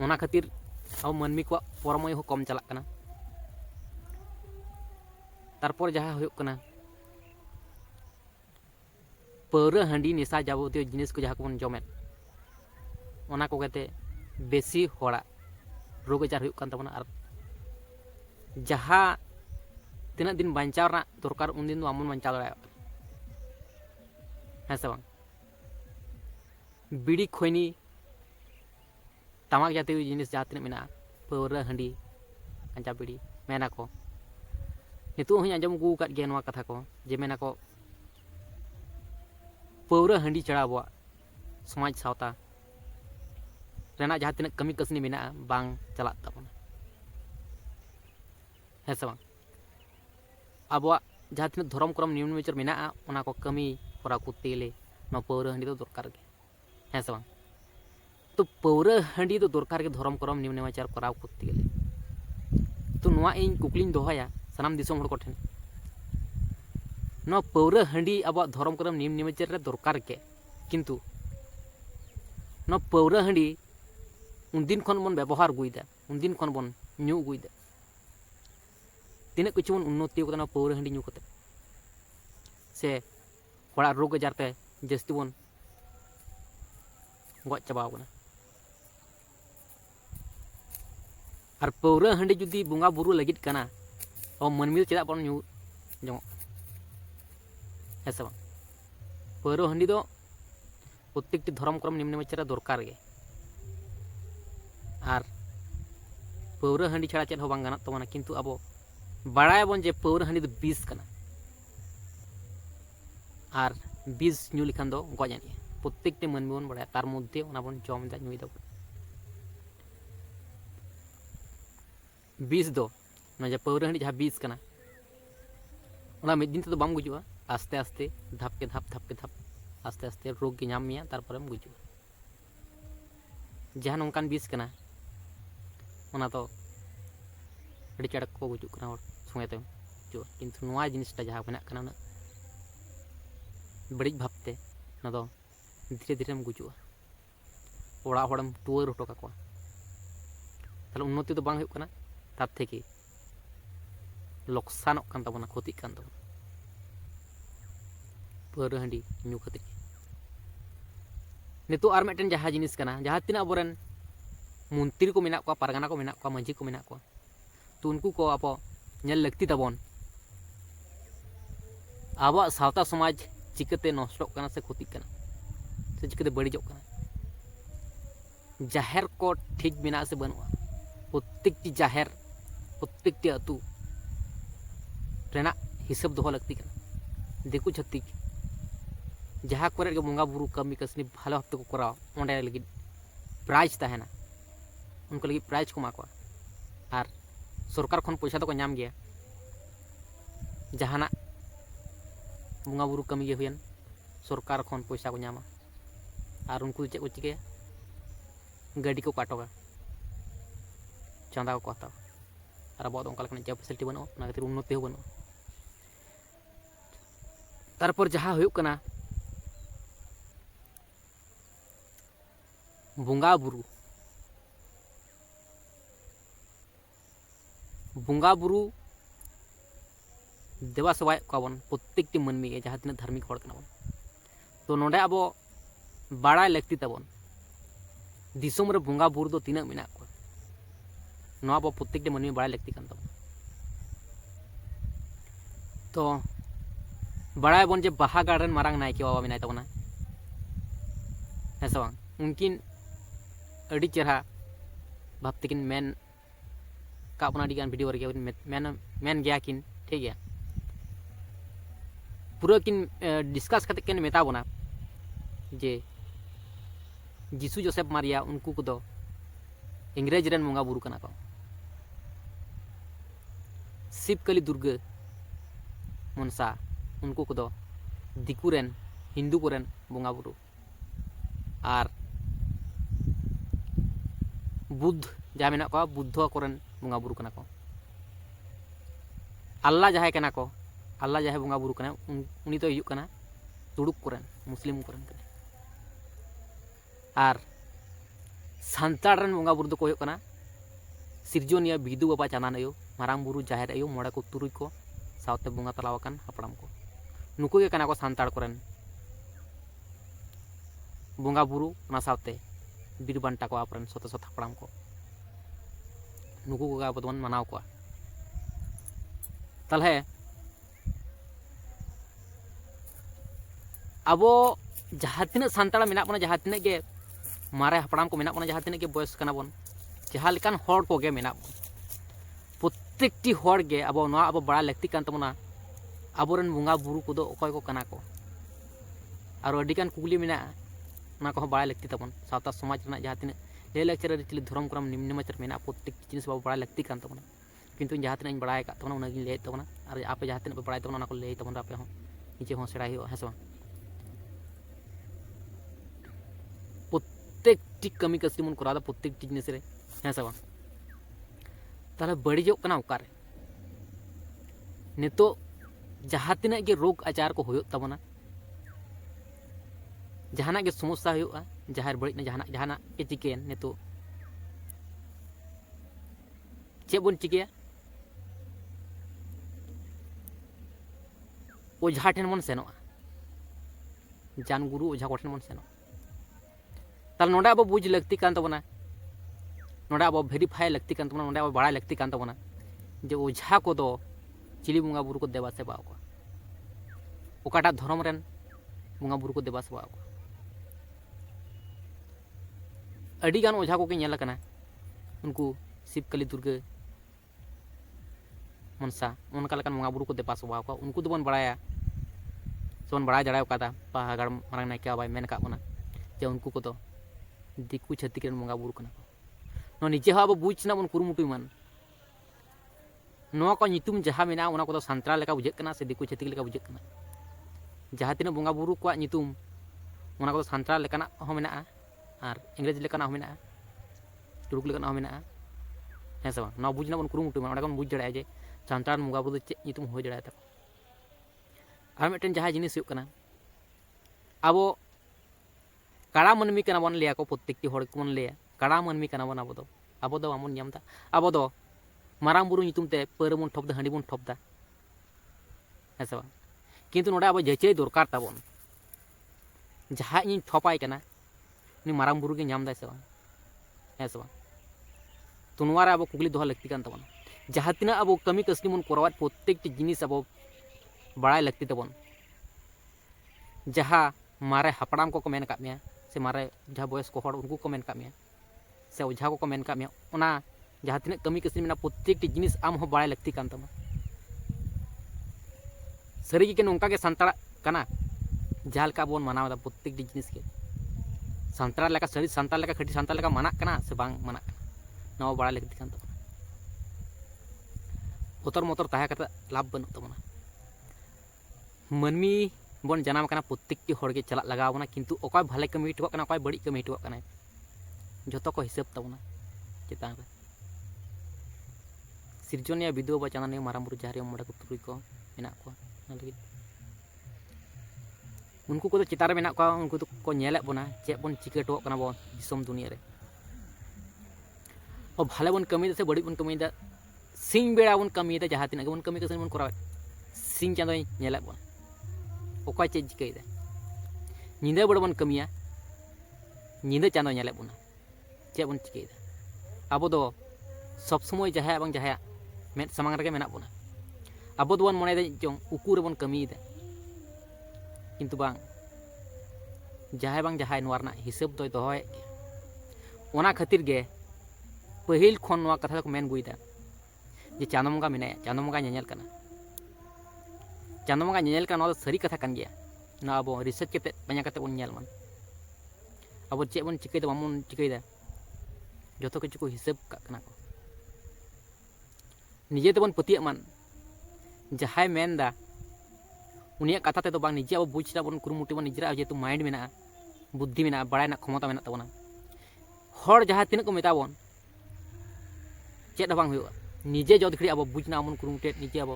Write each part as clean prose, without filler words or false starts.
ᱚᱱᱟ ᱠᱷᱟᱹᱛᱤᱨ ᱟᱵᱚ ᱢᱟᱹᱱᱢᱤ ᱠᱚᱣᱟᱜ ᱯᱚᱨᱚᱢᱚᱭ ᱦᱚᱸ ᱠᱚᱢ ᱪᱟᱞᱟᱜ ᱠᱟᱱᱟ। ᱛᱟᱨᱯᱚᱨ ᱡᱟᱦᱟᱸ ᱦᱩᱭᱩᱜ ᱠᱟᱱᱟ ᱯᱟᱹᱣᱨᱟᱹ ᱦᱟᱺᱰᱤ ᱱᱮᱥᱟ ᱡᱟᱵᱚᱛᱤᱭᱚ ᱡᱤᱱᱤᱥ ᱠᱚ ᱡᱟᱦᱟᱸ ᱠᱚᱵᱚᱱ ᱡᱚᱢᱮᱫ, ᱚᱱᱟ ᱠᱚ ᱠᱟᱛᱮ ᱵᱮᱥᱤ ᱦᱚᱲᱟᱜ ᱨᱳᱜᱽ ᱟᱡᱟᱨ ᱦᱩᱭᱩᱜ ᱠᱟᱱ ᱛᱟᱵᱚᱱᱟ। ᱟᱨ ᱡᱟᱦᱟᱸ ᱛᱤᱱᱟᱹᱜ ᱫᱤᱱ ᱵᱟᱧᱪᱟᱣ ᱨᱮᱱᱟᱜ ᱫᱚᱨᱠᱟর ᱩᱱᱫᱤन ᱫᱚ ᱵᱟᱵᱚᱱ ᱵᱟᱧᱪᱟᱣ ᱫᱟᱲᱮᱭᱟᱜ ᱠᱟᱱᱟ, ᱦᱮᱸ ᱥᱮ ᱵᱟᱝ? ᱵᱤᱲᱤ ᱠᱷᱚᱭᱱᱤ ᱛᱟᱢᱟᱠ ᱡᱟᱛᱤᱭᱚ ᱡᱤᱱᱤᱥ ᱡᱟᱦᱟᱸ ᱛᱤᱱᱟᱹᱜ ᱢᱮᱱᱟᱜᱼᱟ, ᱯᱟᱹᱣᱨᱟᱹ ᱦᱟᱺᱰᱤ ᱜᱟᱸᱡᱟ ᱵᱤᱲᱤ, ᱢᱮᱱᱟᱠᱚ ᱱᱤᱛᱚᱜ ᱦᱚᱸᱧ ᱟᱸᱡᱚᱢ ᱟᱹᱜᱩ ᱟᱠᱟᱫ ᱜᱮᱭᱟ ᱱᱚᱣᱟ ᱠᱟᱛᱷᱟ ᱠᱚ, ᱡᱮ ᱢᱮᱱᱟᱠᱚ ᱯᱟᱹᱣᱨᱟᱹ ᱦᱟᱺᱰᱤ ᱪᱷᱟᱲᱟ ᱟᱵᱚᱣᱟᱜ ᱥᱚᱢᱟᱡᱽ ᱥᱟᱶᱛᱟ ᱨᱮᱱᱟᱜ ᱡᱟᱦᱟᱸ ᱛᱤᱱᱟᱹᱜ ᱠᱟᱹᱢᱤ ᱠᱟᱹᱥᱱᱤ ᱢᱮᱱᱟᱜᱼᱟ ᱵᱟᱝ ᱪᱟᱞᱟᱜ ᱛᱟᱵᱚᱱᱟ, ᱦᱮᱸ ᱥᱮ ᱵᱟᱝ? ᱟᱵᱚᱣᱟᱜ ᱡᱟᱦᱟᱸ ᱛᱤᱱᱟᱹᱜ ᱫᱷᱚᱨᱚᱢ ᱠᱚᱨᱚᱢ ᱱᱤᱭᱚᱢ ᱱᱮᱪᱟᱨ ᱢᱮᱱᱟᱜᱼᱟ ᱚᱱᱟ ᱠᱚ ᱠᱟᱹᱢᱤ ᱠᱚᱨᱟᱣ ᱠᱚᱨᱛᱮ ᱜᱮᱞᱮ ᱱᱚᱣᱟ ᱯᱟᱹᱣᱨᱟᱹ ᱦᱟᱺᱰᱤ ᱫᱚ ᱫᱚᱨᱠᱟর ᱜᱮ, ᱦᱮᱸ ᱥᱮ ᱵᱟᱝ? तो पौरा हांडी तो दरकार के धर्म करम नियम नेमाचार कराव करते गेले। तो नवा इन कुकलिंग दोहया सानाम दिसोम हड़ कोठेन, नवा पौरा हांडी अब धर्म करम नियम नेमाचार रे दरकार के, किंतु नवा पौरा हांडी उनदिन खन बन व्यवहार गुइदा, उनदिन खन बन न्यू गुइदा, तीना किछु बन उन्नति होकना पौरा हांडी न्यू कते से हड़ा रोग आजार ते जस्ती बन गज चाबाव कना। और पौरा हांडी जुदी बोंगा बुरु लगित कना और मनमी चेदा बन न्यू जमो, है से बांग? पौरा हांडी दो प्रत्येकटी धर्म क्रम निम्न नेमाचार दरकार गे। और पौरा हांडी छाड़ा चेद हो बांग गानत तबना, किंतु अब बाड़ायाबन जे पौरा हांडी दो बिस कना, और बिस न्यू लिखान दो गज आनी प्रत्येकटी मनमी बन बाड़ाया, तार मध्य ओना बन जम दा न्यूई दा। बीस दो ना पौरा हांडी जहाँ बीस कना ओना मिद दिन तो बाम गुजुआ, आस्ते आस्ते धपके धप आस्ते आस्ते रोग के नाम मिया तारपरम गुजुआ। जहाँ नौकान बीस कना ओना तो अड़ी चड़क को गुजुक कना और संगे ते गुजुआ, किंतु नोआ जिनिसटा जहाँ मेना कना उना बड़िज भाबते ना दो धीरे धीरे गुजुआ, ओड़ा होड़म टुअर हटो काकोआ, ताहले उन्नति तो बांग हुयुग कना, तार थेके लोकसानोग कान ताबोना, क्षतिग कान ताबोना पौरा हांडी न्यू खातिर। नितो आर मिदटेन जहाँ जिनिस कना, जहाँ तिना अबोरेन मंत्री को मेना कोआ, पारगाना को मेना कोआ, मांझी को मेना कोआ, तो उनको को अब नेल लाक्ति ताबोन आबो सावता समाज चिकाते नष्टोग कना से क्षतिग कना से चिकाते बड़िजोग कना। जाहेर को ठीक मेना से बनुआ, प्रत्येकटी जाहेर प्रत्येकटी आतु रेना हिसाब दोहो लगती कना। दिकु छत्तिक जहाँ करे बोंगा बुरु कमी कसनी भालो हफ्ते को कराव ओंडे लगी प्राइज तहना, उनको लगी प्राइज को एमा और सरकार खन पैसा तो नाम गया, जहाना बोंगा बुरु कमी गे हुयन सरकार खन पैसा को नामा, और उनको चेक को चिकाया गाड़ी को काटोगा, चांदा को हताव, और अब ओंका लेकान जब फैसिलिटी बनुआ, ओना खातिर उन्नति हो बनुआ। तारपर जहाँ हुयुग कना बोंगा बुरु देवा सेवाय कोबन प्रत्येकटी मनमी के जहाँ तीना धार्मिक हड़ कना बन, तो नोंडे अब बाड़ाय लगती ताबन दिसोम रे बोंगा बुरु दो तीना मेना को, नोआ अब प्रत्येकटी मनमी बाड़ाय लगती कान ताबन। तो बाड़ाय बन जे बाहा गार्डन मारांग नायके बाबा मेनाय ताबना, है से बांग? उनकिन अड़ी चेहरा भाबते किन मेन का अपना अड़ी गान वीडियो रे मेन गया किन, ठीक गया पूरा किन डिस्कस करते किन मेता बना जे जीसु जोसेफ मारिया उनको को दो इंग्रेज रेन बोंगा बुरु कना को, शिवकली दुर्गा मनसा उनको को दो दिकु रेन हिंदू को रेन बोंगा बुरु, और बुद्ध जहाँ मेना को बुद्ध कोरेन बोंगा बुरु कना को, अल्लाह जहाँ कना को अल्लाह जहाँ बोंगा बुरु कना उनी तो हुयुग कना तुड़ुक कोरेन मुस्लिम कोरेन कना, और सान्ताड़ रन बंगा बुरु को सिरजनिया बिदु बाबा चांदान आयो मारांग बुरु जाहेर आयो मोड़े को तुरुई को सावते बंगा तलावाकान हापड़ाम को नुकु गे कना को सान्ताड़ कोरेन बंगा बुरु ना सावते बीर बांटा को आपरेन सोते सोत हापड़ाम को नुकु को अब दोन मनाव को तलहे अब जहाँ तीन सान्ताड़ मेना बना जहाँ तीन गे मारे हापड़ाम को मेना बना जहाँ तीन गे बयस कना बन जहाँ लेकान हॉर को गे मेना बन प्रत्येकटी हॉर गे अब नवा अब बड़ा लगती कान तबना आबोरेन बंगा बुरु को दो अकय को कना को आरो अडिकान कुगली मेना ना को बड़ा लगती तबन सावता समाज रना जहाँ तीन ले लेक्चर रीति धर्म क्रम निम्नमाचर मेना प्रत्येक जिनिस बाबू बड़ा लगती कान तबना किंतु जहाँ तीन बड़ा का तबना उना गिन ले तबना और आपे जहाँ तीन बड़ा तबना को ले तबन आपे हो नीचे हो सेड़ा हो हेसो प्रत्येकटी कमी कसरी मन करा प्रत्येकटी जिनिस रे हेसो ताले बड़ीजो कना उकारे नितो जहाँ तीन गे रोग आजार को होयो तबना जहाना के समस्या होयोगा जहार बड़ी जहाना जहाना के चिकेन नितो चे बन चिकेया ओझा ठेन मन सेनोआ जान गुरु ओझा को ठेन मन सेनो ताल नोडा अब बुझ लगती कान तबना नोडा अब वेरीफाई लगती कान तबना नोडा अब बड़ा लगती कान तबना जे ओझा को दो चिली बंगा बुरु को देवा सेवा को ओकाटा धर्म रेन बंगा बुरु को देवा सेवा को अड़ी गान ओझा को के नेला कना उनको शिवकली दुर्गा मनसा उनका लकन बंगा बुरु को देवा सेवा को उनको तो बन बड़ाया सोन बड़ा जड़ाव का पहाड़ मारंग नायका बाय मेन का बना जे उनको को तो दिकु छत्तीक रेन बंगा बुरु कना नो निजे हो अब बुझना बन कुरुमुटु मान नोआ को नितुम जहाँ मेना उना को तो सान्ताड़ लेका बुझे कना से दिकु छत्तीक लेका बुझे कना जहाँ तीन बंगा बुरु को नितुम उना को तो सान्ताड़ लेकाना हो मेना और इंग्रेज लेकाना हो मेना तुरुक लेकाना हो मेना है सब ना बुझना बन कुरुमुटु मान ओडा बुझ जड़ाय जे सान्ताड़ बंगा बुरु चे नितुम हो जड़ाय तक और मिटन जहाँ जिनिस हुयुक कना अब काड़ा मनमी कना बन लेया को प्रत्येकटी हड़ को बन लेया काड़ा मनमी कना बन अब दो बामन नामदा अब दो मारांग बुरु नितुम ते पैर बन ठोपदा हांडी बन ठोपदा है सब किंतु नोडा अब जचे दरकार ताबन जहाँ इन ठोपाय कना नि मारांग बुरु के नाम दाय से है सब तो नोवारे अब कुगली दोहा लगती कान ताबन जहाँ तीना अब कमी कसनी मन करवा प्रत्येकटी जिनिस अब बड़ा लगती ताबन जहाँ मारे हापड़ाम को मेन का मेया से मारे जहाँ बयस को हड़ उनको को मेन का मेया से ओझा को मेन का मेया ओना जहाँ तीन कमी कसनी मेना प्रत्येकटी जिनिस आम हो बड़ा लगती कान तामा सरी के नोंका के सान्ताड़ कना जहाँ लेका बोन मानाव प्रत्येकटी जिनिस के सान्ताड़ लेका सरी सान्ताड़ लेका खटी सान्ताड़ लेका माना कना से बांग माना कना नवा बड़ा लगती कान तामा उतर मोतर ताहे कता लाभ बनु ताबना मनमी बन जनाम कना प्रत्येकटी हड़ के चला लगा बना किंतु ओकाय भाले कमी हटुआ कना ओकाय बड़ी कमी हटुआ कना जतो को हिसाब ताबना चितान रे सिरजनिया बिदुआ बचाना मारांग बुरु जहारे मोड़े को तुरुई को मेना को लगित उनको को चितार मेना को उनको तो को नेले बना चे बन चिके टो कना बन दिसम दुनिया रे और भाले बन कमी से बड़ी बन कमी दा सिंग बेड़ा बन कमी दा जहां तिना बन कमी कसन बन करावे सिंग चांदो नेले बन ओका चे चिके दा निंदा बड़ बन कमिया निंदा चांदो नेले बन चे बन चिके दा अब दो सब समय जहां बन जहां में सामांग रगे मेना बना अब दोन मने जों उकू रेबन कमी दे किंतु बांग जहां बांग जहां नोरना हिसाब दो दोय ओना खातिर गे पहिल खन नोआ कथा को मेन बुइदा जे चांदोमंगा मेना चांदोमंगा नेनेल कना चांदोमंगा नेनेल कना सरी कथा कन गया ना अब रिसर्च केते बanya कते बन नेल मन अब चे बन चिकै द बामन चिकै दा जतो किछु को हिसाब का कना को निजे तबन पतिया मान जहां मेनदा उनिया कथा ते तो बांग निजे अब बुझना बन कुरुमुटी बन निजरा जेतु माइंड मेना बुद्धि मेना बड़ाय ना क्षमता मेना तबना हर जहां तिना को मेताबन चेद बांग हुआ निजे जद खड़ी अब बुझना बन कुरुमुटी निजे अब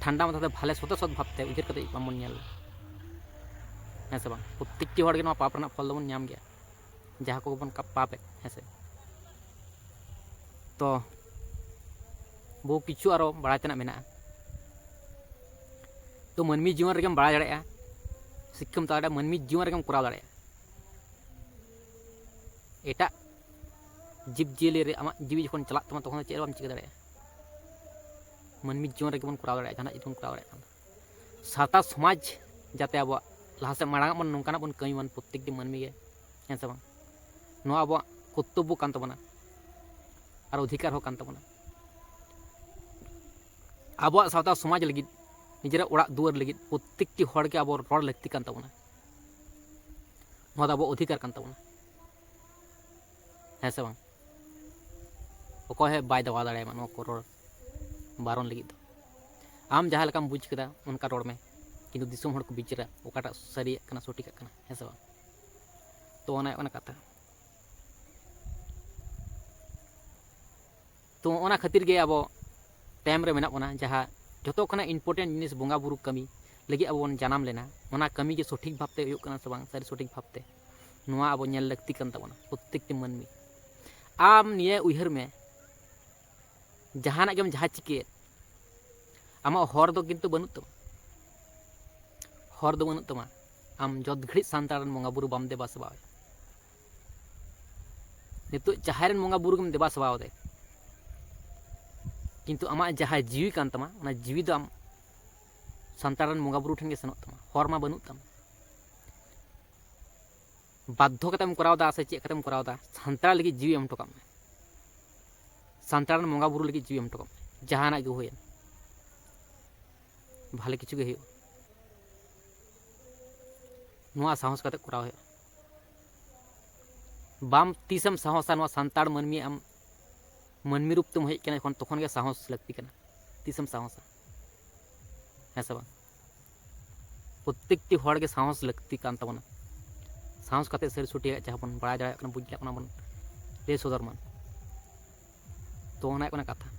ठंडा माथा भाले सत सत भाबते उजर कते बामन नेल है से बांग प्रत्येकटी हर के पाप रना फल दबन नाम गया जहां को बन पापे है से तो बहु किचु आरो बड़ा तेना मेना तो मनमी जीवन रेगेम बड़ा दाड़ेया शिक्षाम ताड़ा मनमी जीवन रेगेम कराव दाड़ेया एटा जीव जियली रे आमा जीवी जखन चलात तमा तखन चेद बाम चिका दाड़ेया मनमी जीवन रेगे बन कराव दाड़ेया जहाना जुदि बन कराव दाड़ेया सावता समाज जाते अब लहासे माड़ा बन नोंकाना बन कमी बन प्रत्येक दिन मनमी गे हें से बांग नोआ अब कर्तव्य कान तबना और अधिकार हो कान तबना अब सावता समाज लगी निजेरा ओड़ा दुआर लगी प्रत्येक टी हड़ के अब रड़ लगती कान तबना नोआ अब अधिकार कान तबना हें से बांग अकय है बाय दबा दाड़ेया नोआ को रड़ बारन लगी दो आम जहाँ लेकाम बुझ केदा उनका रड़ में किंतु दिसोम हड़ को बिचारा ओकाटा सरिया कना सटिका कना हें से बांग तो ओना कथा तो ओना खातिर गे अब टाइम रे मेना बोना जहाँ जतो खना इम्पोर्टेंट जिनिस बोंगा बुरु कमी लगी अब बन जानाम लेना ओना कमी जे सठिक भावते हुयुग कना से बांग सारी सठिक भावते नोआ अब नेल लगती कान ताबोना प्रत्येक मनमी आम निये उइहर में जहाना गेम जहाँ चिके आमा हर दो किंतु बनut तमा हर दो बनut तमा आम जत घड़ी सान्ताड़न बोंगा बुरु बाम देबा सेबावे नितो जहारेन बोंगा बुरु गम देबा सेबाव दे किंतु आमा जहाँ जीवी कान तमा ओना जीवी दो आम सान्ताड़न बोंगा बुरु ठेन गे सेनोग तमा हर मा बनut तमा बाध्य कतेम करावदा से चेक कतेम करावदा सान्ताड़ लगी जीवी एम टोकाम में सान्ताड़न बोंगा बुरु लगी जीवी एम टोकाम में जहाना गे होयेन भाले किछु गे हुयुग नोआ साहस कते कराव हुयुग बाम तीसम साहसा नोआ सान्ताड़ मनमी आम मनमी रूप तेम हेज केना तखन गे साहस लगती कना तीसम साहसा हें से बांग प्रत्येक टी हड़ गे साहस लगती कान ताबोना साहस कते सरी सुटिया जहाँ बन बड़ा दाड़ा बुझ बन ले सदर मान तो ओना कथा